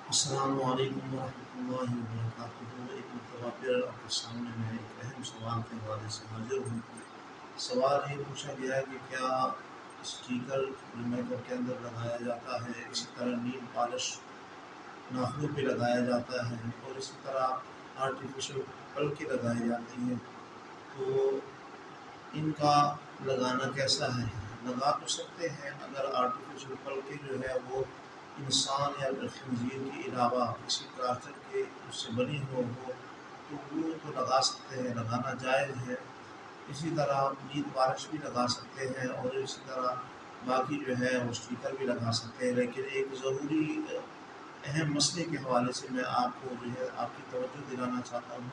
السلام علیکم ورحمۃ اللہ وبرکاتہ۔ ایک مرتبہ پھر آپ کے سامنے میں ایک اہم سوال کے حوالے سے حاضر ہوں۔ سوال یہ پوچھا گیا ہے کہ کیا اسٹیکر جو میک اپ کے اندر لگایا جاتا ہے، اسی طرح نیل پالش ناخنوں پہ لگایا جاتا ہے اور اسی طرح آرٹیفیشل پلکیں لگائی جاتی ہیں، تو ان کا لگانا کیسا ہے؟ لگا تو سکتے ہیں اگر آرٹیفیشل پلکیں جو ہے وہ انسان یا خنزیر کے علاوہ کسی پلاسٹر کے اس سے بنی ہو تو وہ تو لگا سکتے ہیں، لگانا جائز ہے۔ اسی طرح نیل پالش بھی لگا سکتے ہیں اور اسی طرح باقی جو ہے وہ اسٹیکر بھی لگا سکتے ہیں، لیکن ایک ضروری اہم مسئلے کے حوالے سے میں آپ کو جو ہے آپ کی توجہ دلانا چاہتا ہوں۔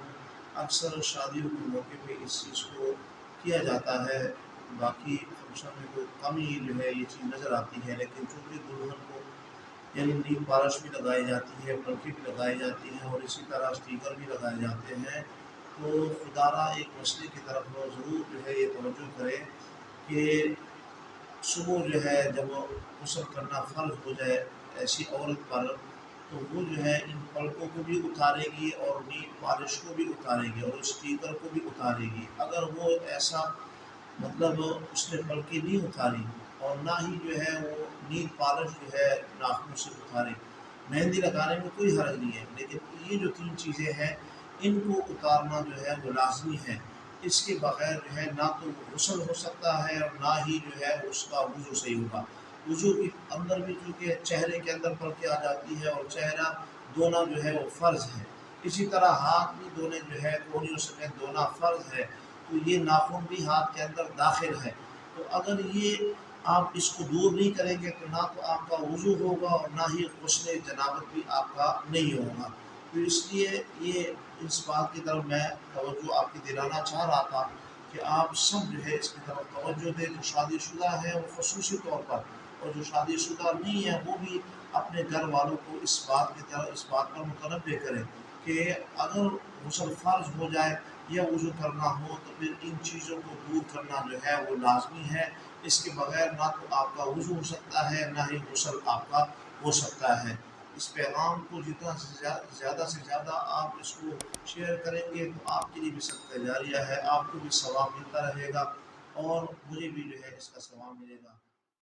اکثر شادیوں کے موقع پہ اس چیز کو کیا جاتا ہے، باقی فنکشن میں کوئی کمی جو ہے یہ چیز نظر آتی ہے، لیکن چونکہ دلہن کو یعنی نیل پالش بھی لگائی جاتی ہے، پلکی بھی لگائی جاتی ہیں اور اسی طرح اسٹیکر بھی لگائے جاتے ہیں، تو خدا را ایک مسئلے کی طرف وہ ضرور جو ہے یہ توجہ کرے کہ صبح جو ہے جب غسل کرنا فرض ہو جائے ایسی عورت پر، تو وہ جو ہے ان پلکوں کو بھی اتارے گی اور نیل پالش کو بھی اتارے گی اور اسٹیکر کو بھی اتارے گی۔ اگر وہ ایسا اس نے پلکیں نہیں اتاری اور نہ ہی جو ہے وہ نیل پالش جو ہے ناخنوں سے اتارے، مہندی لگانے میں کوئی حرج نہیں ہے، لیکن یہ جو تین چیزیں ہیں ان کو اتارنا جو ہے وہ لازمی ہے۔ اس کے بغیر جو ہے نہ تو غسل ہو سکتا ہے اور نہ ہی جو ہے اس کا وضو صحیح ہوگا۔ وضو کے اندر بھی چونکہ چہرے کے اندر پلکیں آ جاتی ہے اور چہرہ دھونا جو ہے وہ فرض ہے، اسی طرح ہاتھ بھی دھونے جو ہے کونیوں سمیت دھونا فرض ہے، تو یہ ناخن بھی ہاتھ کے اندر داخل ہے۔ تو اگر یہ آپ اس کو دور نہیں کریں گے تو نہ تو آپ کا وضو ہوگا اور نہ ہی غسل جنابت بھی آپ کا نہیں ہوگا۔ تو اس لیے یہ اس بات کی طرف میں توجہ آپ کی دلانا چاہ رہا تھا کہ آپ سب جو ہے اس کی طرف توجہ دیں، جو شادی شدہ ہے وہ خصوصی طور پر، اور جو شادی شدہ نہیں ہے وہ بھی اپنے گھر والوں کو اس بات پر متنبہ کریں کہ اگر غسل فرض ہو جائے یا وضو کرنا ہو تو پھر ان چیزوں کو دور کرنا جو ہے وہ لازمی ہے۔ اس کے بغیر نہ تو آپ کا وضو ہو سکتا ہے نہ ہی غسل آپ کا ہو سکتا ہے۔ اس پیغام کو جتنا زیادہ سے زیادہ آپ اس کو شیئر کریں گے تو آپ کے لیے بھی صدقہ جاریہ ہے، آپ کو بھی ثواب ملتا رہے گا اور مجھے بھی جو ہے اس کا ثواب ملے گا۔